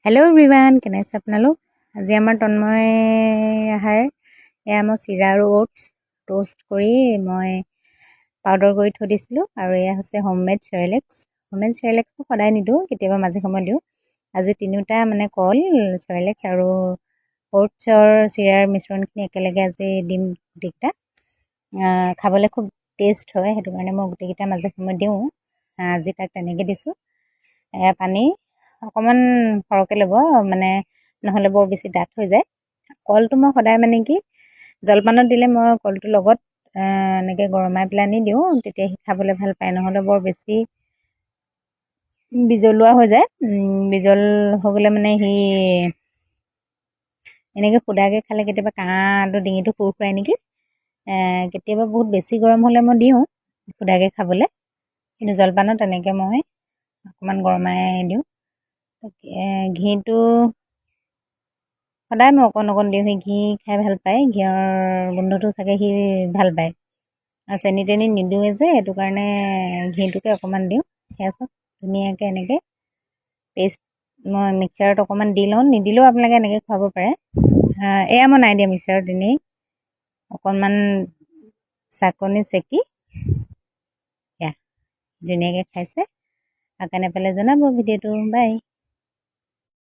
Hello' everyone, কেনে আছে আপোনালোক? আজি আমাৰ তন্ময় আহাৰ এয়া মই চিৰা আৰু অ'টছ টোষ্ট কৰি মই পাউডাৰ কৰি থৈ দিছিলোঁ। আৰু এয়া হৈছে হোমমেড চেৰেলেক্স। হোমমেড চেৰেলেক্সটো সদায় নিদিওঁ, কেতিয়াবা মাজে সময়ে দিওঁ। আজি তিনিওটা মানে কল, চেৰেলেক্স আৰু অ'টছৰ চিৰাৰ মিশ্ৰণখিনি একেলগে আজি দিম গোটেইকেইটা। খাবলৈ খুব টেষ্ট হয়, সেইটো কাৰণে মই গোটেইকেইটা মাজে সময়ে দিওঁ। আজি তাক তেনেকৈ দিছোঁ। এয়া পানী অকণমান সৰহকৈ ল'ব, মানে নহ'লে বৰ বেছি ডাঠ হৈ যায়। কলটো মই সদায় মানে কি জলপানত দিলে মই কলটোৰ লগত এনেকৈ গৰমাই পেলাই আনি দিওঁ, তেতিয়া সি খাবলৈ ভাল পায়। নহ'লে বৰ বেছি বিজলুৱা হৈ যায়। বিজল হৈ গ'লে মানে সি এনেকৈ সুদাকৈ খালে কেতিয়াবা কাঁহটো ডিঙিটো সুৰসুৰাই নেকি। কেতিয়াবা বহুত বেছি গৰম হ'লে মই দিওঁ সুদাকৈ খাবলৈ, কিন্তু জলপানত তেনেকৈ মই অকণমান গৰমাই দিওঁ। ঘিটো সদায় মই অকণ অকণ দিওঁ, সি ঘি খাই ভাল পায়। ঘিৰ গোন্ধটো চাগে সি ভাল পায়। আৰু চেনি তেনি নিদিওঁৱে যে, সেইটো কাৰণে ঘিটোকে অকণমান দিওঁ। সেয়া চব ধুনীয়াকৈ এনেকৈ পেষ্ট মই মিক্সাৰত অকণমান দি লওঁ। নিদিলেও আপোনালোকে এনেকৈ খুৱাব পাৰে। এয়া মই নাই দিয়া মিক্সাৰত, এনেই অকণমান চাকনি চেকি এয়া ধুনীয়াকৈ খাইছে। আৰু কেনে পালে জনাব ভিডিঅ'টো। বাই।